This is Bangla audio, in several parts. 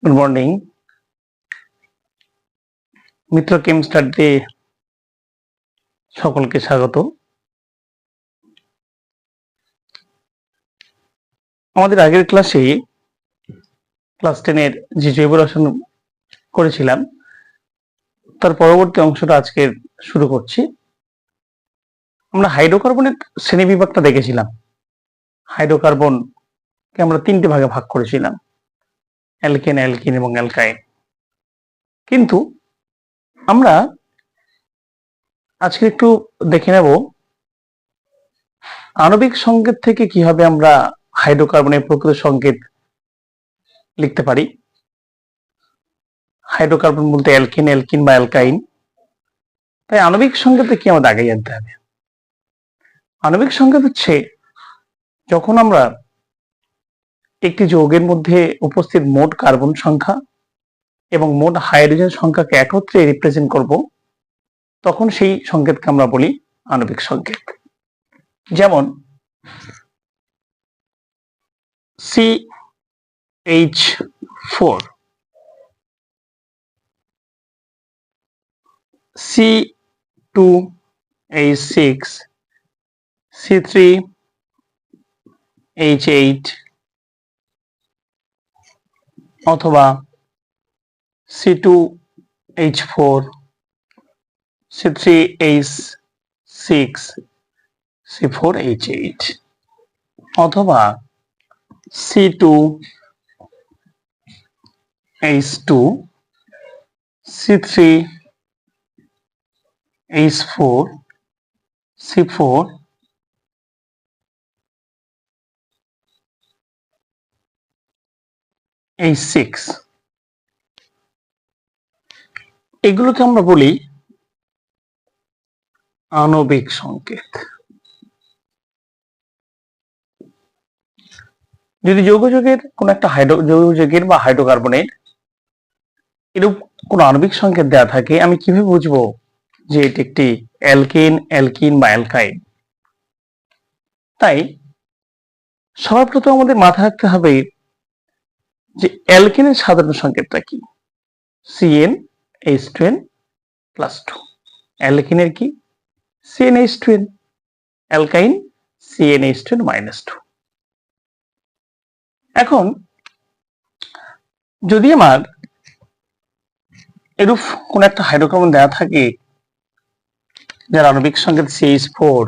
গুড মর্নিং মিত্র কেম স্টাডিতে সকলকে স্বাগত। আমাদের আগের ক্লাসে ক্লাস 10-এর যে জৈব রসায়ন করেছিলাম তার পরবর্তী অংশটা আজকে শুরু করছি। আমরা হাইড্রোকার্বনের শ্রেণী বিভাগটা দেখেছিলাম। হাইড্রোকার্বনকে আমরা 3টে ভাগে ভাগ করেছিলাম, অ্যালকেন, অ্যালকিন এবং অ্যালকাইন। কিন্তু আমরা আজকে একটু দেখে নেব আণবিক সংকেত থেকে কিভাবে আমরা হাইড্রোকার্বনের প্রকৃত সংকেত লিখতে পারি। হাইড্রোকার্বন বলতে অ্যালকেন, অ্যালকিন বা অ্যালকাইন। তাই আণবিক সংকেতে কি আমাদের আগে জানতে হবে। আণবিক সংকেত হচ্ছে যখন আমরা একটি যৌগের মধ্যে উপস্থিত মোট কার্বন সংখ্যা এবং মোট হাইড্রোজেন সংখ্যাকে একত্রে রিপ্রেজেন্ট করব, তখন সেই সংকেতকে আমরা বলি আণবিক সংকেত। যেমন CH4, C2H6, C3H8 অথবা C2H4, C3H6, C4H8 অথবা C2H2, C3H4, C4H6, এগুলোকে আমরা বলি আণবিক সংকেত। যদি যৌগের কোন একটা যৌগের বা হাইড্রোকার্বনের এরূপ কোন আণবিক সংকেত দেওয়া থাকে, আমি কিভাবে বুঝবো যে এটি একটি অ্যালকেন, অ্যালকিন বা অ্যালকাইন? তাই সবার প্রথম আমাদের মাথায় রাখতে হবে যে অ্যালকেনের সাধারণ সংকেতটা কি? CnH2n+2। অ্যালকিনের কি? CnH2n। অ্যালকাইন CnH2n-2। এখন যদি আমার এরূপ কোন একটা হাইড্রোকার্বন দেওয়া থাকে যার আণবিক সংকেত CH4,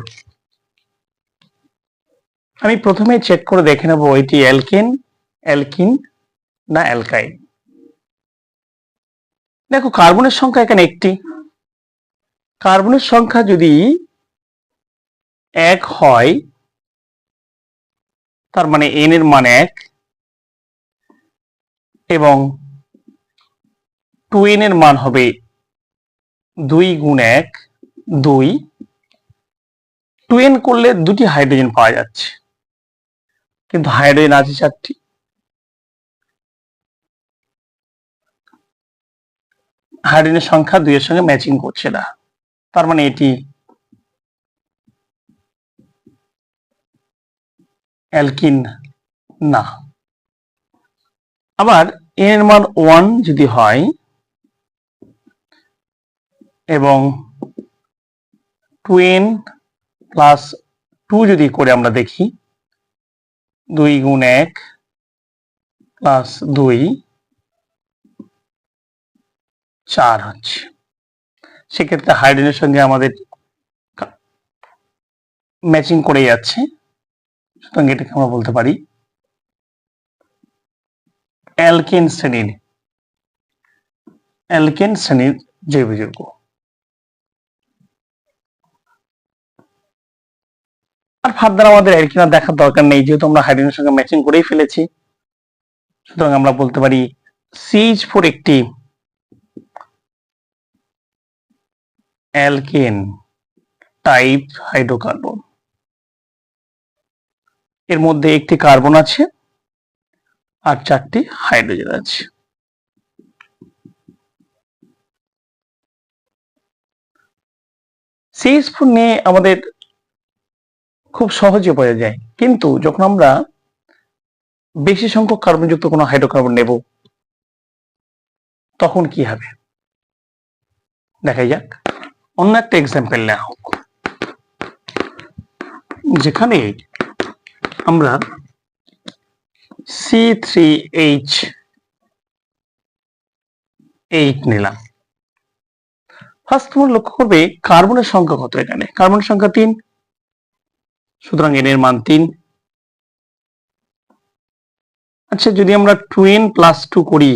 আমি প্রথমে চেক করে দেখে নেব এটি অ্যালকেন, অ্যালকিন না অ্যালকাইন। দেখো, কার্বনের সংখ্যা এখানে একটি। কার্বনের সংখ্যা যদি 1 হয়, তার মানে n এর মান 1 এবং 2n এর মান হবে 2 গুণ 1, 2। 2n করলে দুটি হাইড্রোজেন পাওয়া যাচ্ছে, কিন্তু হাইড্রোজেন আছে 4টি। হাইড্রোজেনের সংখ্যা 2 এর সঙ্গে ম্যাচিং করছে না, তার মানে এটি অ্যালকিন না। আবার n এর মান 1 যদি হয় এবং 2n+2 যদি করে আমরা দেখি, 2 গুণ 1 প্লাস 2, 4 হচ্ছে। সেক্ষেত্রে হাইড্রোজেনের সঙ্গে আমাদের ম্যাচিং করে যাচ্ছে, সুতরাং এটাকে আমরা বলতে পারি অ্যালকেন শ্রেণীর জৈব যৌগ। আর ফার্দার আমাদের অ্যালকিন দেখার দরকার নেই, যেহেতু আমরা হাইড্রোজেনের সঙ্গে ম্যাচিং করেই ফেলেছি। সুতরাং আমরা বলতে পারি CH4 একটি অ্যালকেন টাইপ হাইড্রোকার্বন। এর মধ্যে একটি কার্বন আছে আর 4টি হাইড্রোজেন আছে। CH4 নিয়ে আমাদের খুব সহজে বোঝা যায়, কিন্তু যখন আমরা বেশি সংখ্যক কার্বনযুক্ত কোনো হাইড্রোকার্বন নেব, তখন কি হবে দেখাই যাক। অন্য একটা এক্সাম্পল নেওয়া হোক, যেখানে আমরা C3H8 নিলাম। ফার্স্ট তোমরা লক্ষ্য করবে কার্বনের সংখ্যা কত, এখানে কার্বনের সংখ্যা 3, সুতরাং n এর মান 3। আচ্ছা, যদি আমরা 2n+2 করি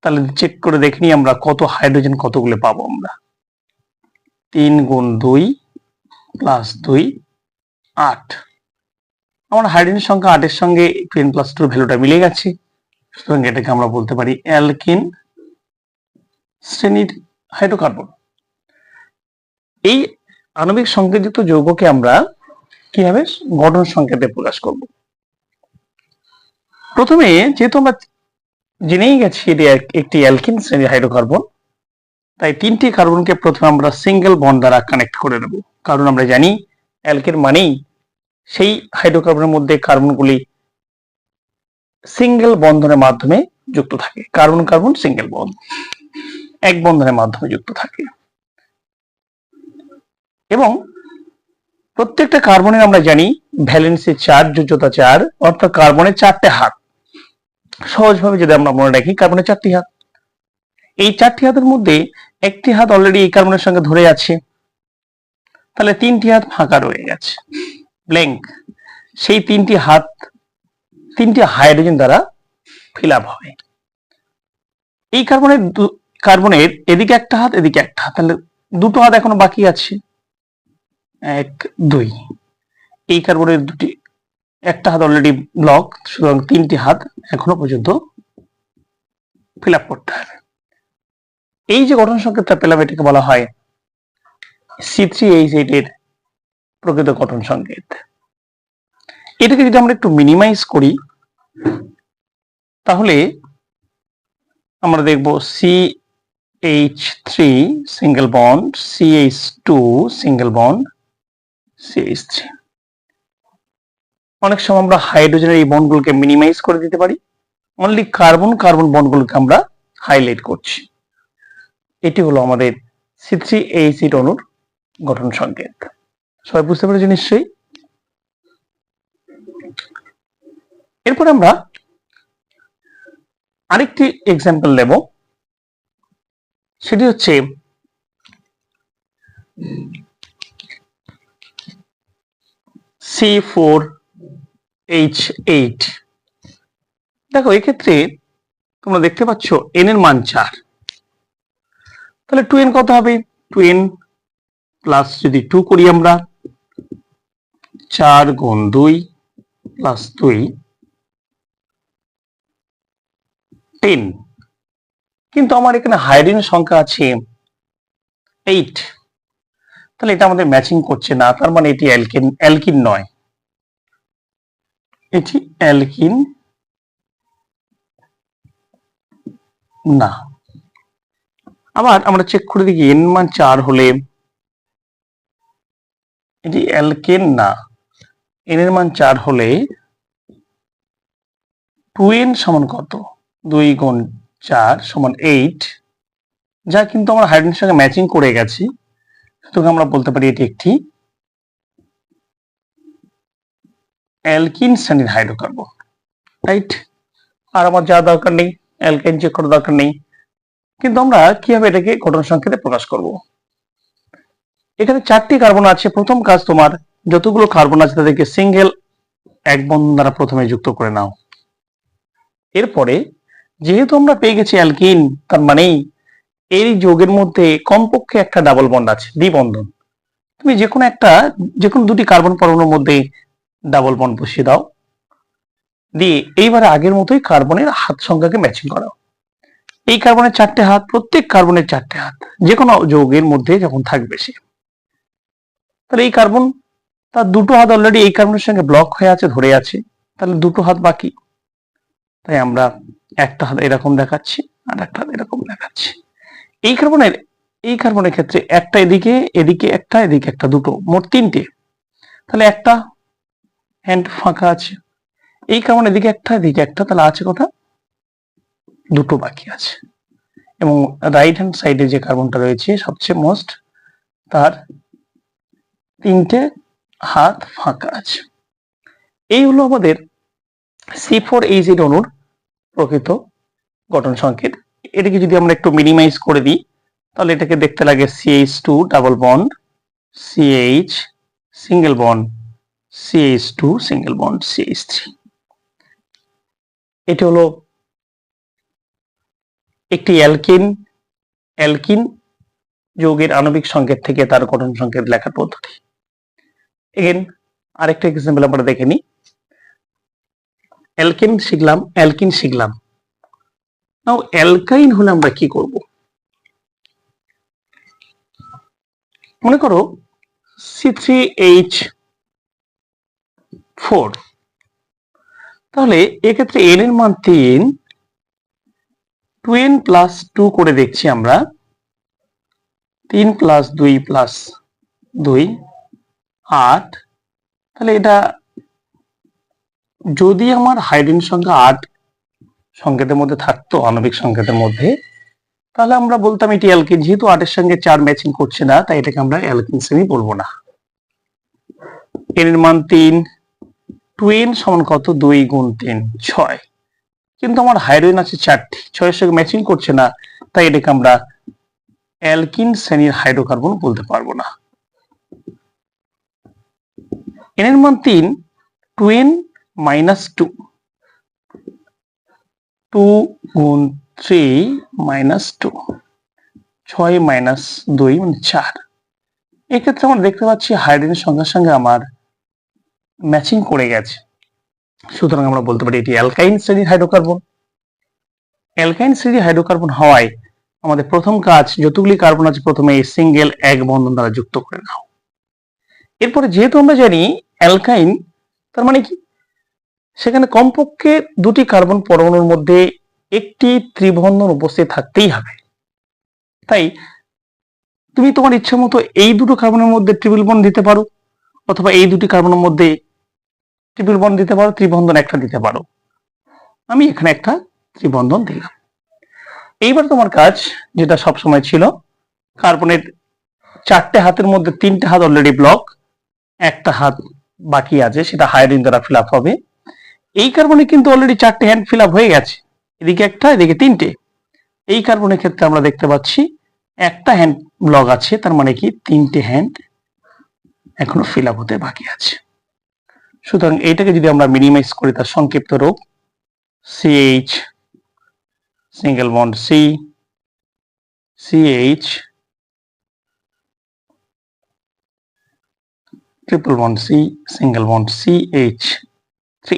তাহলে চেক করে দেখি আমরা কত হাইড্রোজেন কতগুলো পাবো। আমরা 3 গুণ 2 প্লাস 2 8। আমার হাইড্রোজেন সংখ্যা 8 এর সঙ্গে 2n+2 ভ্যালুটা মিলে গেছে, সুতরাং এটাকে আমরা বলতে পারি অ্যালকিন শ্রেণীর হাইড্রোকার্বন। এই আণবিক সংকেতযুক্ত যৌগকে আমরা কিভাবে গঠন সংকেতে প্রকাশ করব? প্রথমে যেহেতু আমরা জেনেই গেছি এটি একটি অ্যালকিন শ্রেণীর হাইড্রোকার্বন, তাই 3টি কার্বনকে প্রথমে আমরা সিঙ্গেল বন্ড দ্বারা কানেক্ট করে নেব। কারণ আমরা জানি অ্যালকেন মানেই সেই হাইড্রোকার্বনের মধ্যে কার্বনগুলি সিঙ্গেল বন্ধনের মাধ্যমে যুক্ত থাকে। কার্বন কার্বন সিঙ্গেল বন্ড, এক বন্ধনের মাধ্যমে যুক্ত থাকে। এবং প্রত্যেকটা কার্বনের আমরা জানি ভ্যালেন্সি 4, যোজ্যতা 4, অর্থাৎ কার্বনের 4টে হাত। সহজভাবে যদি আমরা মনে রাখি কার্বনের 4টি হাত, এই 4টি হাতের মধ্যে একটি হাত অলরেডি এই কার্বনের সঙ্গে ধরে আছে, তাহলে 3টি হাত ফাঁকা রয়ে গেছে, ব্ল্যাঙ্ক। সেই 3টি হাত 3টি হাইড্রোজেন দ্বারা ফিল আপ হবে। এই কার্বনের এদিকে একটা হাত, এদিকে একটা হাত, তাহলে 2টো হাত এখনো বাকি আছে, 1 2। এই কার্বনের একটা হাত অলরেডি ব্লক, সুতরাং 3টি হাত এখনো পর্যন্ত ফিল আপ করতে হবে। এই যে গঠন সংকেতটা পেলাম এটাকে বলা হয় C3H8 এর প্রকৃত গঠন সংকেত। এটাকে যদি আমরা একটু মিনিমাইজ করি তাহলে আমরা দেখব CH3 single bond, CH2 single bond, CH3। অনেক সময় আমরা হাইড্রোজেনের এই বন্ডগুলোকে মিনিমাইজ করে দিতে পারি, অনলি কার্বন কার্বন বন্ডগুলোকে আমরা হাইলাইট করছি। এটি হলো আমাদের C3H8 অণুর গঠন সংকেত। সবাই বুঝতে পেরেছি নিশ্চয়ই? এরপর আমরা আরেকটি এক্সাম্পল নেব, সেটি হচ্ছে C4H8। দেখো এক্ষেত্রে তোমরা দেখতে পাচ্ছ n এর মান 4, তাহলে 2n কত হবে? 2n প্লাস যদি 2 করি আমরা 4 গুণ 2 প্লাস 2 10। কিন্তু আমার এখানে হাইড্রোজেন সংখ্যা আছে 8, তাহলে এটা আমাদের ম্যাচিং করছে না, তার মানে এটি অ্যালকিন নয়, এটি অ্যালকিন না। আবার আমরা চেক করে দেখি n মান 4 হলে এটি অ্যালকেন না, n এর মান 4 হলে 2n সমান কত? 2 গুণ 4 সমান 8, যা কিন্তু আমরা হাইড্রোজেনের সঙ্গে ম্যাচিং করে গেছি, সুতরাং আমরা বলতে পারি এটি একটি অ্যালকিন শ্রেণীর হাইড্রোকার্বন, রাইট? আর আমার যা দরকার নেই, অ্যালকেন চেক করার দরকার নেই। কিন্তু আমরা কিভাবে এটাকে গঠন সংকেতে প্রকাশ করব? এখানে 4টি কার্বন আছে। প্রথম কাজ, তোমার যতগুলো কার্বন আছে তাদেরকে সিঙ্গেল এক বন্ধন দ্বারা প্রথমে যুক্ত করে নাও। এরপরে যেহেতু আমরা পেয়ে গেছি অ্যালকিন, তার মানে এই যৌগের মধ্যে কমপক্ষে একটা ডাবল বন্ড আছে, দ্বিবন্ধন। তুমি যে কোনো দুটি কার্বন পরমাণুর মধ্যে ডাবল বন্ড বসিয়ে দাও, দিয়ে এইবারে আগের মতোই কার্বনের হাত সংখ্যাকে ম্যাচিং করাও। এই কার্বনের 4টে হাত, প্রত্যেক কার্বনের 4টে হাত যে কোনো যৌগের মধ্যে যখন থাকবে সে, তাহলে এই কার্বন তার 2টো হাত অলরেডি এই কার্বনের সঙ্গে ব্লক হয়ে আছে, ধরে আছে, তাহলে 2টো হাত বাকি। তাই আমরা একটা হাত এরকম দেখাচ্ছি আর একটা হাত এরকম দেখাচ্ছি। এই কার্বনের ক্ষেত্রে একটা এদিকে, এদিকে একটা, এদিকে একটা, 2টো, মোট 3টে, তাহলে একটা হ্যান্ড ফাঁকা আছে। এই কার্বন এদিকে একটা, এদিকে একটা, তাহলে আছে কটা? দুটো বাকি আছে, এবং রাইট হ্যান্ড সাইডে যে কার্বনটা রয়েছে সবচেয়ে মোস্ট, তার তিনটে হাত ফাঁকা আছে। এই হলো আমাদের C4H8 অণুর প্রকৃত গঠন সংকেত। এটাকে যদি আমরা একটু মিনিমাইজ করে দিই তাহলে এটাকে দেখতে লাগে CH2 double bond, CH single bond, CH2 single bond, CH3। এটি হলো একটি অ্যালকিন যৌগের আণবিক সংকেত থেকে তার গঠন সংকেত লেখার পদ্ধতি। এগেন আরেকটা এক্সাম্পল আমরা দেখে নিই। অ্যালকিন শিখলাম। নাও অ্যালকাইন হলে আমরা কি করব? মনে করো C3H4, তাহলে এক্ষেত্রে n এর মান 3, 2n প্লাস 2 করে দেখছি আমরা, 3 প্লাস 2 প্লাস 2 8। তাহলে এটা যদি আমার হাইড্রোজেন সংখ্যা 8 সংকেতের মধ্যে থাকতো, আণবিক সংকেতের মধ্যে, তাহলে আমরা বলতাম এটি অ্যালকিন। যেহেতু 8 এর সঙ্গে 4 ম্যাচিং করছে না, তাই এটাকে আমরা অ্যালকিন শ্রেণী বলবো না। n এর মান 3, 2n সমান কত? 2 গুণ 3 6। কিন্তু আমার হাইড্রোজেন আছে 4টি, 6 এর সঙ্গে ম্যাচিং করছে না, তাই এটাকে আমরা অ্যালকিন শ্রেণীর হাইড্রোকার্বন বলতে পারবো না। n এর মান 3, 2n মাইনাস 2, 2 গুণ 3 মাইনাস 2, 6 মাইনাস 2 মানে 4। এক্ষেত্রে আমরা দেখতে পাচ্ছি হাইড্রোজেনের সংখ্যার সঙ্গে আমার ম্যাচিং করে গেছে, সুতরাং আমরা বলতে পারি এটি অ্যালকাইন শ্রেণীর হাইড্রোকার্বন। অ্যালকাইন শ্রেণীর হাইড্রোকার্বন হওয়ায় আমাদের প্রথম কাজ, যতগুলি কার্বন আছে প্রথমে এই সিঙ্গেল এক বন্ধন দ্বারা যুক্ত করে নাও। এরপরে যেহেতু আমরা জানি অ্যালকাইন, তার মানে কি সেখানে কমপক্ষে দুটি কার্বন পরমাণুর মধ্যে একটি ত্রিবন্ধন উপস্থিত থাকতেই হবে। তাই তুমি তোমার ইচ্ছা মতো এই দুটো কার্বনের মধ্যে ট্রিপল বন্ড দিতে পারো, অথবা এই দুটি কার্বনের মধ্যে ট্রিপল বন্ড দিতে পারো, ত্রিবন্ধন একটা দিতে পারো। আমি এখানে একটা ত্রিবন্ধন দিলাম। এইবার তোমার কাজ, যেটা সবসময় ছিল, কার্বনের 4টে হাতের মধ্যে 3টে হাত অলরেডি ব্লক, একটা হাত বাকি আছে, সেটা হাইড্রোজেন দ্বারা ফিল আপ হবে। এই কার্বনে কিন্তু অলরেডি 4টে হ্যান্ড ফিল আপ হয়ে গেছে, এদিকে একটা, এদিকে 3টে। এই কার্বনের ক্ষেত্রে আমরা দেখতে পাচ্ছি একটা হ্যান্ড ব্লক আছে, তার মানে কি 3টে হ্যান্ড এখনো ফিল আপ হতে বাকি আছে। সুতরাং এইটাকে যদি আমরা মিনিমাইজ করি, তার সংক্ষিপ্ত রূপ CH single bond C, CH triple bond C, single bond CH3।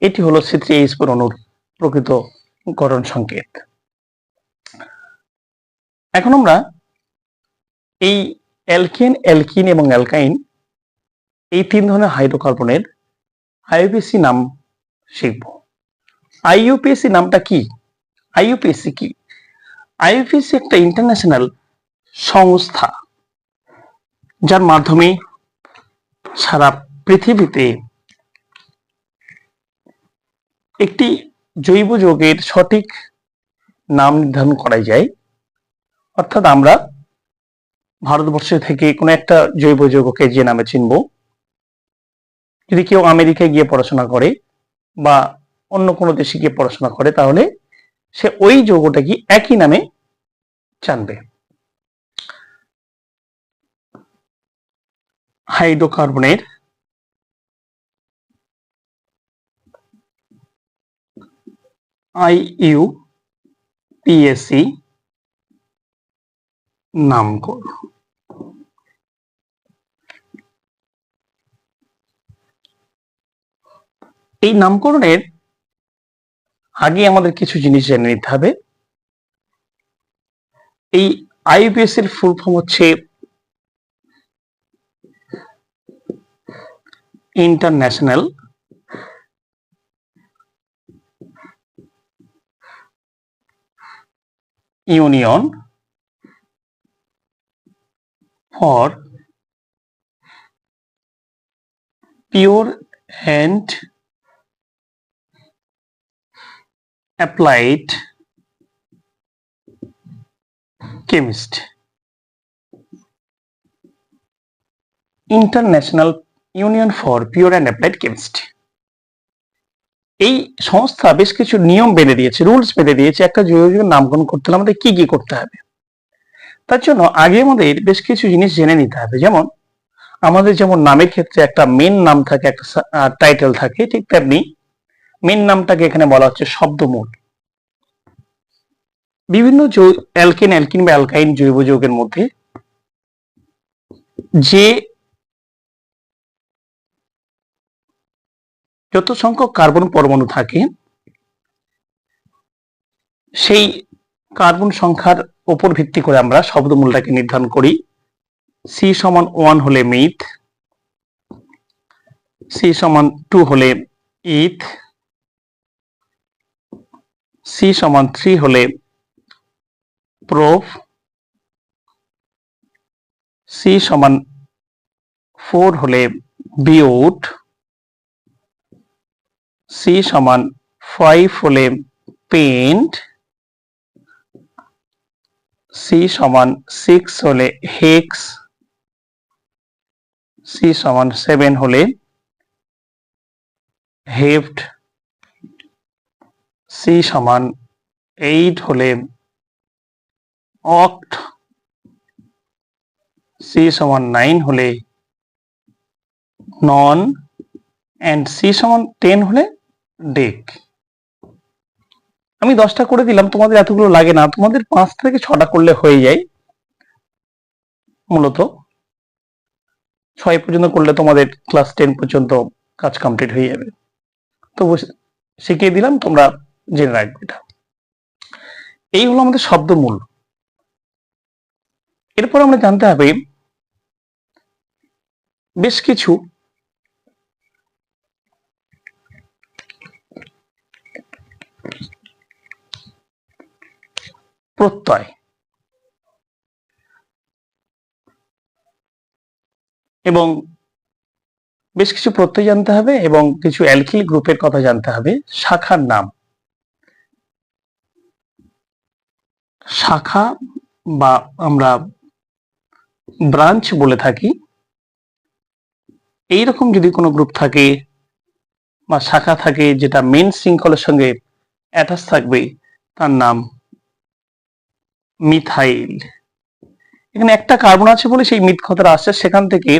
এটি হলো C3H4 অণুর প্রকৃত গঠন সংকেত। এখন আমরা এই অ্যালকিন এবং অ্যালকাইন, এই তিন ধরনের হাইড্রোকার্বনের IUPAC নাম শিখব। IUPAC নামটা কি? IUPAC কি? IUPAC একটা ইন্টারন্যাশনাল সংস্থা, যার মাধ্যমে সারা পৃথিবীতে একটি জৈব যৌগের সঠিক নাম নির্ধারণ করা যায়। অর্থাৎ আমরা ভারতবর্ষ থেকে কোনো একটা জৈব যৌগকে যে নামে চিনব, যদি কেউ আমেরিকায় গিয়ে পড়াশোনা করে বা অন্য কোনো দেশে গিয়ে পড়াশোনা করে, তাহলে সে ওই যৌগটাকে একই নামে জানবে। হাইড্রোকার্বনের IUPAC নামকরণ। এই নামকরণের আগে আমাদের কিছু জিনিস জেনে নিতে হবে। এই IUPAC এর ফুল ফর্ম হচ্ছে international union for pure and applied chemist, international union for pure and applied chemistry. এই সংস্থা বেশ কিছু নিয়ম বেঁধে দিয়েছে, রুলস বেঁধে দিয়েছে একটা জৈব যৌগের নামকরণ করতে হলে আমাদের কি কি করতে হবে। তার জন্য আগে আমাদের বেশ কিছু জিনিস জেনে নিতে হবে। যেমন আমাদের যেমন নামের ক্ষেত্রে একটা মেন নাম থাকে, একটা টাইটেল থাকে, ঠিক তেমনি মেন নামটাকে এখানে বলা হচ্ছে শব্দমূল। বিভিন্ন অ্যালকিন বা অ্যালকাইন জৈব যৌগের মধ্যে যে যত সংখ্যক কার্বন পরমাণু থাকে সেই কার্বন সংখ্যার উপর ভিত্তি করে আমরা শব্দমূলটাকে নির্ধারণ করি। C=1 হলে মিথ, C=2 হলে ইথ, C=3 হলে প্রোপ, C=4 হলে বিউট, C=5 হলে পেন্ট, C=6 হলে হেক্স, C=7 হলে হেপ্ট, C=8 হলে অক্ট, C=9 হলে নন, এন্ড C=10 হলে ডেক। আমি 10টা করে দিলাম, তোমাদের এতগুলো লাগে না, তোমাদের 5 থেকে 6টা করলে হয়ে যায়। মূলত 6 পর্যন্ত করলে তোমাদের ক্লাস 10 পর্যন্ত কাজ কমপ্লিট হয়ে যাবে। তো শিখিয়ে দিলাম, তোমরা জেনে রাখবে এটা। এই হলো আমাদের শব্দমূল। এরপর আমরা জানতে হবে বেশ কিছু প্রত্যয় এবং বেশ কিছু প্রত্যয় জানতে হবে এবং কিছু অ্যালকিল গ্রুপের কথা জানতে হবে। শাখার নাম, শাখা বা আমরা ব্রাঞ্চ বলে থাকি, এইরকম যদি কোনো গ্রুপ থাকে বা শাখা থাকে যেটা মেন শৃঙ্খলের সঙ্গে অ্যাটাচ থাকবে তার নাম মিথাইল। এখানে একটা কার্বন আছে বলে সেই মিথ কথাটা আসছে, সেখান থেকে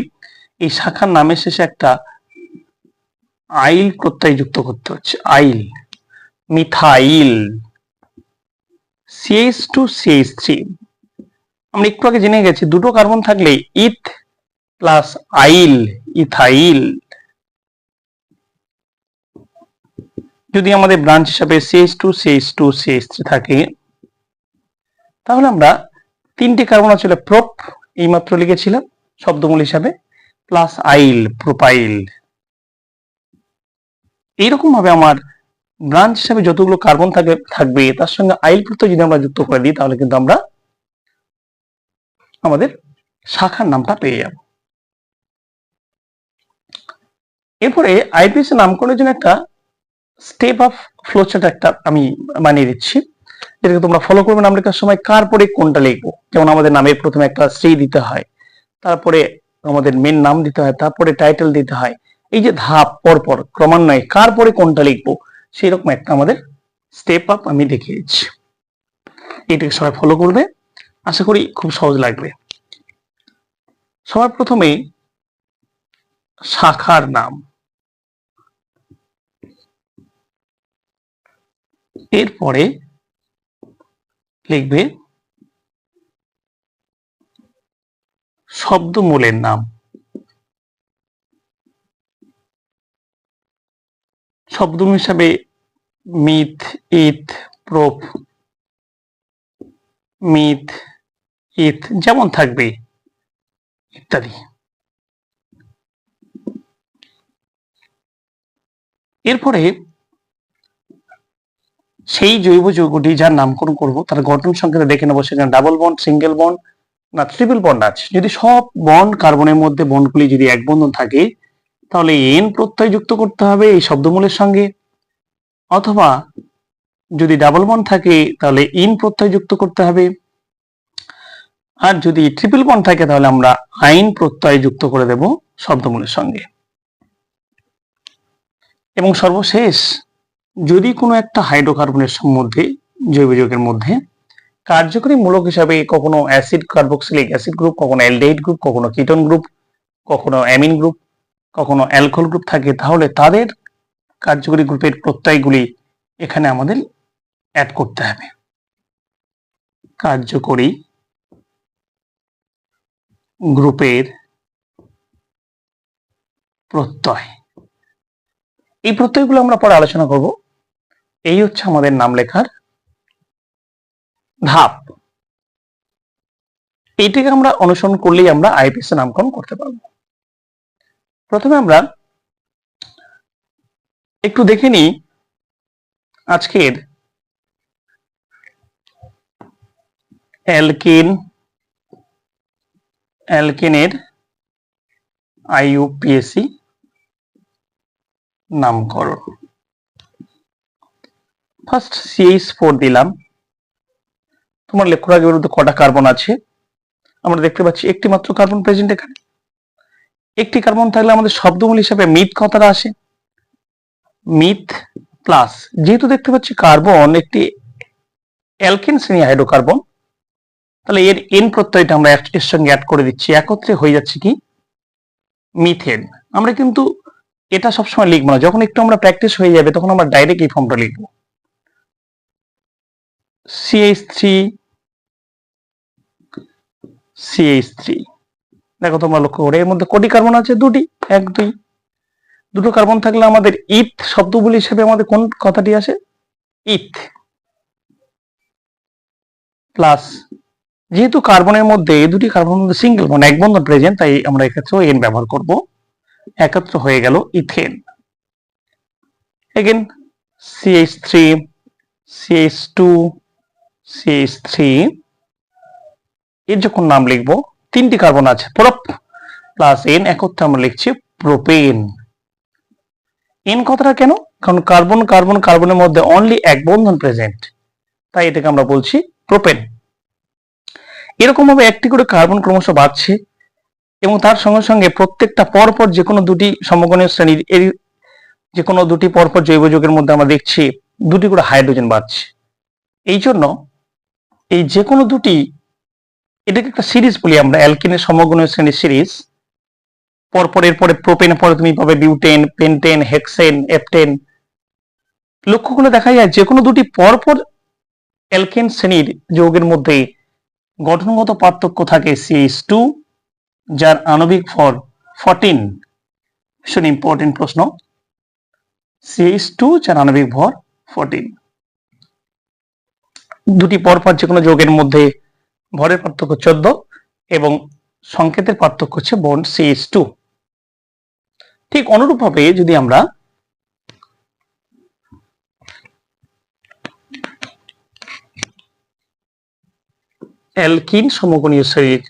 এই শাখার নামের শেষে একটা আইল প্রত্যয় যুক্ত করতে হচ্ছে। আইল, মিথাইল। CH2CH3 আমরা একটু আগে জেনে গেছি দুটো কার্বন থাকলে ইথ প্লাস আইল, ইথাইল। যদি আমাদের ব্রাঞ্চ হিসাবে CH2CH2CH3 থাকে তাহলে আমরা 3টে কার্বন আছে প্রোপ, এইমাত্র লিখেছিলাম শব্দমূল হিসাবে, প্লাস আইল, প্রোপাইল। এইরকম ভাবে আমার ব্রাঞ্চ হিসাবে যতগুলো কার্বন থাকবে তার সঙ্গে আইল প্রত্যয় যদি আমরা যুক্ত করে দিই তাহলে কিন্তু আমরা আমাদের শাখার নামটা পেয়ে যাব। এরপরে আইপিএস নামকরণের জন্য একটা স্টেপ অফ ফ্লোচার্ট একটা আমি বানিয়ে দিচ্ছি, যেটাকে তোমরা ফলো করবে। নাম লেখার সময় কার পরে কোনটা লিখবো, যেমন আমাদের নামের প্রথমে একটা শ্রী দিতে হয়, তারপরে আমাদের মেন নাম দিতে হয়, তারপরে টাইটেল দিতে হয়। এই যে ধাপ পরপর ক্রমান্বয়ে কার পরে কোনটা লিখবো সেই রকম একটা আমাদের স্টেপ আপ আমি দেখিয়ে দিচ্ছি। এটাকে সবাই ফলো করবে, আশা করি খুব সহজ লাগবে। সবার প্রথমে শাখার নাম, এরপরে লিখবে শব্দমূলের নাম, শব্দমূল হিসাবে মিথ, ইথ, প্রোপ, মিথ, ইথ যেমন থাকবে ইত্যাদি। এরপরে সেই জৈব যৌগটি যার নামকরণ করব তার গঠন সংকেত দেখে নেবো, সেখানে ডাবল বন্ড, সিঙ্গেল বন্ড না ট্রিপল বন্ড আছে। যদি সব বন্ড কার্বনের মধ্যে বন্ডগুলি যদি এক বন্ধন থাকে তাহলে এন প্রত্যয় যুক্ত করতে হবে এই শব্দমূলের সঙ্গে, অথবা যদি ডাবল বন্ড থাকে তাহলে ইন প্রত্যয় যুক্ত করতে হবে, আর যদি ট্রিপল বন্ড থাকে তাহলে আমরা আইন প্রত্যয় যুক্ত করে দেব শব্দমূলের সঙ্গে। এবং সর্বশেষ, যদি কোনো একটা হাইড্রোকার্বনের মধ্যে, জৈব যৌগের মধ্যে কার্যকরী মূলক হিসাবে কখনো অ্যাসিড কার্বক্সিলিক অ্যাসিড গ্রুপ, কখনো অ্যালডিহাইড গ্রুপ, কখনো কিটোন গ্রুপ, কখনো অ্যামিন গ্রুপ, কখনো অ্যালকোহল গ্রুপ থাকে, তাহলে তাদের কার্যকরী গ্রুপের প্রত্যয়গুলি এখানে আমাদের অ্যাড করতে হবে। কার্যকরী গ্রুপের প্রত্যয়, এই প্রত্যয়গুলো আমরা পরে আলোচনা করব। এই হচ্ছে আমাদের নাম লেখার ধাপ। এইটাকে আমরা অনুসরণ করলেই আমরা আইপিএস নামকরণ করতে পারবো। প্রথমে আমরা একটু দেখে নিই আজকের অ্যালকেনের আইইউপিএসি নামকরণ। ফার্স্ট CH4 দিলাম। তোমার লক্ষ্য রাখার বিরুদ্ধে কটা কার্বন আছে? আমরা দেখতে পাচ্ছি একটি মাত্র কার্বন প্রেজেন্ট এখানে। একটি কার্বন থাকলে আমাদের শব্দমূল হিসাবে মিথ কথাটা আসে। মিথ প্লাস, যেহেতু দেখতে পাচ্ছি কার্বন একটি অ্যালকেন শ্রেণী হাইড্রোকার্বন, তাহলে এর এন প্রত্যয়টা আমরা এর সঙ্গে অ্যাড করে দিচ্ছি, একত্রে হয়ে যাচ্ছে কি মিথেন। আমরা কিন্তু এটা সবসময় লিখবো না, যখন একটু আমরা প্র্যাকটিস হয়ে যাবে তখন আমরা ডাইরেক্ট এই ফর্মটা লিখবো। CH3 দেখো তোমরা লক্ষ্য করে, এর মধ্যে কটি কার্বন আছে? দুটি। 1 2 দুটো কার্বন থাকলে আমাদের ইথ শব্দগুলি হিসেবে আমাদের কোন কথাটি আসে? ইথ প্লাস, যেহেতু কার্বনের মধ্যে দুটি কার্বনের মধ্যে সিঙ্গেল বন্ড, এক বন্ধন প্রেজেন্ট, তাই আমরা এক্ষেত্রেও এন ব্যবহার করব। একত্র হয়ে গেল ethane. Again CH3 CH2 CH3, এর যখন নাম লিখবো, তিনটি কার্বন আছে, প্রপ প্লাস এন, একত্রে আমরা লিখছি প্রোপেন। এন কথাটা কেন? কারণ কার্বন কার্বন কার্বনের মধ্যে অনলি এক বন্ধন প্রেজেন্ট, তাই এটাকে আমরা বলছি প্রোপেন। এরকম ভাবে একটি করে কার্বন ক্রমশ বাড়ছে এবং তার সঙ্গে সঙ্গে প্রত্যেকটা পরপর যে কোনো দুটি সমগণীয় শ্রেণীর এর যে কোনো দুটি পরপর জৈব যৌগের মধ্যে আমরা দেখছি দুটি করে হাইড্রোজেন বাড়ছে। এই জন্য এই যে কোনো দুটি, এটাকে একটা সিরিজ বলি আমরা, অ্যালকিনের সমগণীয় শ্রেণীর সিরিজ। পরপর এরপরে প্রোপেনের পরে তুমি পাবে বিউটেন, পেন্টেন, হেক্সেন, এপটেন। লক্ষ্য করলে দেখা যায় যে কোনো দুটি পরপর অ্যালকেন শ্রেণীর যৌগের মধ্যে গঠনগত পার্থক্য থাকে CH2, যার আণবিক ভর 14। ভীষণ ইম্পর্টেন্ট প্রশ্ন। CH2 যার আণবিক ভর 14। দুটি পরপর যে কোনো যৌগের মধ্যে ভরের পার্থক্য 14 এবং সংকেতের পার্থক্য হচ্ছে বন্ড CH2। ঠিক অনুরূপভাবে যদি আমরা অ্যালকিন সমগণীয় শ্রেণীর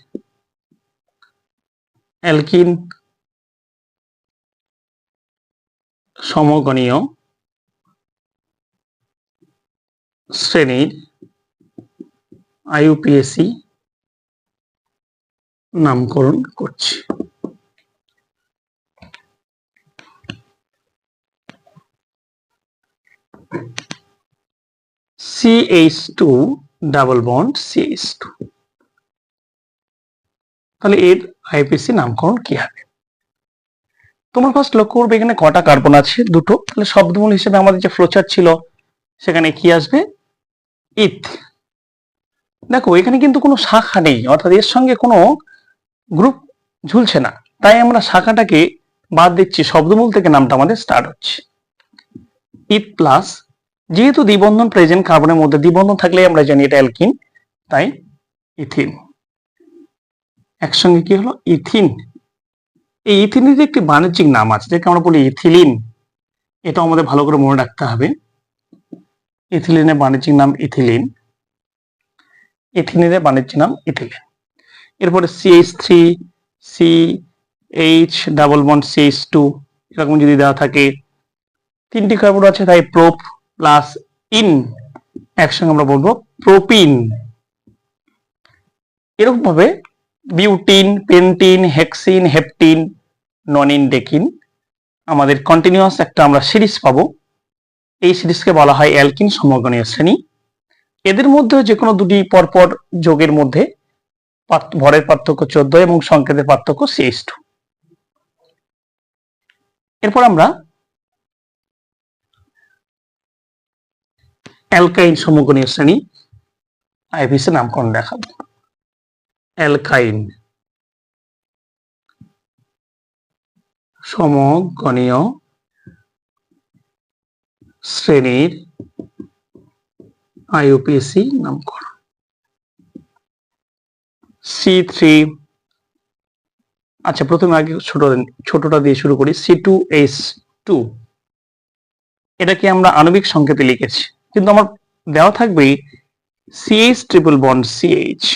অ্যালকিন সমগণীয় শ্রেণীর আইইউপিএসি নামকরণ করছি। CH2 ডাবল বন্ড CH2, তাহলে এর আইইউপিএসি নামকরণ কি হবে? তোমার ফার্স্ট লক্ষ্য করবে এখানে কটা কার্বন আছে? দুটো। তাহলে শব্দমূল হিসেবে আমাদের যে ফ্লোচার্ট ছিল সেখানে কি আসবে? ইথ। দেখো এখানে কিন্তু কোনো শাখা নেই, অর্থাৎ এর সঙ্গে কোনো গ্রুপ ঝুলছে না, তাই আমরা শাখাটাকে বাদ দিচ্ছি, শব্দমূল থেকে নামটা আমাদের স্টার্ট হচ্ছে। ইথ প্লাস, যেহেতু দ্বিবন্ধন প্রেজেন্ট কার্বনের মধ্যে, দ্বিবন্ধন থাকলে আমরা জানি এটা অ্যালকিন, তাই ইথিন। একসঙ্গে কি হলো? ইথিন। এই ইথিনের একটি বাণিজ্যিক নাম আছে যেটাকে আমরা বলি ইথিলিন, এটা আমাদের ভালো করে মনে রাখতে হবে। ইথিলিনের বাণিজ্যিক নাম ইথিলিন, ইথিনের বাণিজ্যিক নাম ইথিলিন। এরপরে CH3 CH double bond CH2, এরকম যদি দেওয়া থাকে, তিনটি কার্বন আছে তাই প্রোপ প্লাস ইন, একসঙ্গে আমরা বলবো প্রোপিন। এরকম ভাবে বিউটিন, পেন্টিন, হেক্সিন, হেপটিন, ননিন, ডেকিন আমাদের কন্টিনিউয়াস একটা আমরা সিরিজ পাবো। এই সিরিজকে বলা হয় অ্যালকিন সমগণীয় শ্রেণী। এদের মধ্যে যে কোনো দুটি পরপর যোগের মধ্যে ভরের পার্থক্য 14 এবং সংকেতের পার্থক্য CH2। এরপর আমরা অ্যালকাইন সমগণীয় শ্রেণী আইপিসি নামকরণ দেখাবো। অ্যালকাইন সমগণীয় শ্রেণীর আইউপিএসি নামকরণ। C3, আচ্ছা প্রথমে আগে ছোটটা দিয়ে শুরু করি। C2H2, এটাকে আমরা আণবিক সংকেতে লিখেছি, কিন্তু আমার দেওয়া থাকবে CH ট্রিপল বন্ড CH।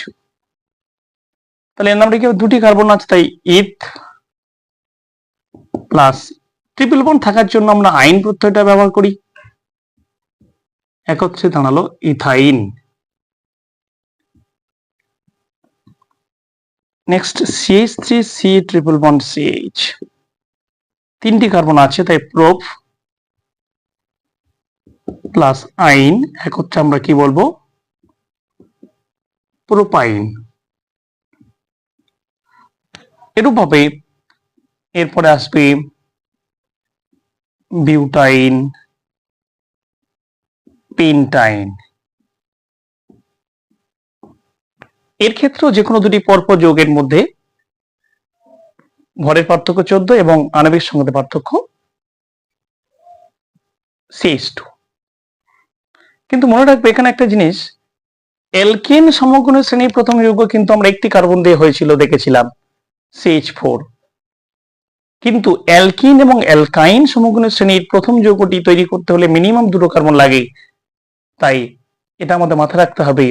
তাহলে এর নামটা কি দুটি কার্বন আছে, তাই ইথ প্লাস ট্রিপল বন্ড থাকার জন্য আমরা আইন প্রত্যয়টা ব্যবহার করি, একত্রে দাঁড়ালো ethyne. Next CH3 C triple bond CH, তিনটি কার্বন আছে তাই প্রোপ প্লাস আইন, একত্রে আমরা কি বলবো, প্রোপাইন। এরূপ ভাবে এরপরে আসবে বিউটাইন, পেন্টাইন। এর ক্ষেত্রেও যে কোনো দুটি পরপর যৌগের মধ্যে ভরের পার্থক্য 14 এবং আণবিক সংকেতের পার্থক্য CH2। কিন্তু মনে রাখবে এখানে একটা জিনিস, অ্যালকেন সমগণীয় শ্রেণীর প্রথম যৌগ কিন্তু আমরা একটি কার্বন দিয়ে হয়েছিল দেখেছিলাম, CH4। কিন্তু অ্যালকিন এবং অ্যালকাইন সমগণীয় শ্রেণীর প্রথম যৌগটি তৈরি করতে হলে মিনিমাম দুটো কার্বন লাগে। তাই এটা আমাদের মাথায় রাখতে হবে।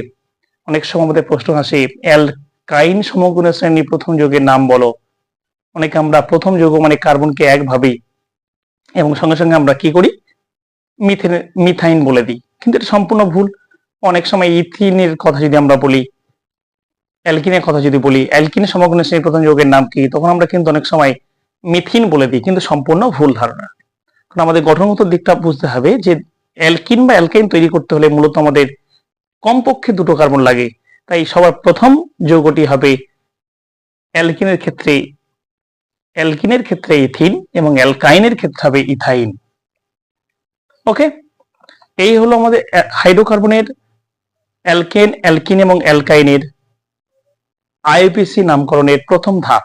অনেক সময় আমাদের প্রশ্ন আসে অ্যালকাইন সমগণীয় শ্রেণীর প্রথম যৌগের নাম বলো। অনেকে আমরা প্রথম যৌগ মানে কার্বনকে এক ভাবি এবং সঙ্গে সঙ্গে আমরা কি করি, মিথাইন বলে দিই, কিন্তু এটা সম্পূর্ণ ভুল। অনেক সময় ইথিনের কথা যদি আমরা বলি, অ্যালকিনের কথা যদি বলি, অ্যালকিনের সমগণীয় শ্রেণীর প্রথম যৌগের নাম কি, তখন আমরা কিন্তু অনেক সময় মিথিন বলে দিই, কিন্তু সম্পূর্ণ ভুল ধারণা। কারণ আমাদের গঠনগত দিকটা বুঝতে হবে যে অ্যালকিন বা অ্যালকাইন তৈরি করতে হলে মূলত আমাদের কমপক্ষে দুটো কার্বন লাগে। তাই সবার প্রথম যৌগটি হবে অ্যালকিনের ক্ষেত্রে ইথিন এবং অ্যালকাইনের ক্ষেত্রে হবে ইথাইন। ওকে, এই হলো আমাদের হাইড্রোকার্বনের অ্যালকেন, অ্যালকিন এবং অ্যালকাইনের আইউপিএসি নামকরণের প্রথম ধাপ।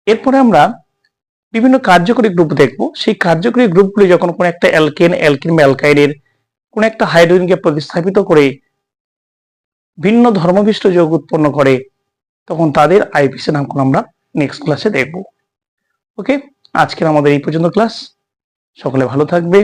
এরপরে আমরা বিভিন্ন কার্যকরী গ্রুপ দেখব। সেই কার্যকরী গ্রুপগুলি যখন কোন একটা অ্যালকেন, অ্যালকিন বা অ্যালকাইনের কোন একটা হাইড্রোজেনকে প্রতিস্থাপিত করে ভিন্ন ধর্মবিষ্ট যৌগ উৎপন্ন করে, তখন তাদের আইউপিএসি নামকরণ আমরা নেক্সট ক্লাসে দেখব। ওকে, আজকের আমাদের এই পর্যন্ত ক্লাস। সকলে ভালো থাকবে।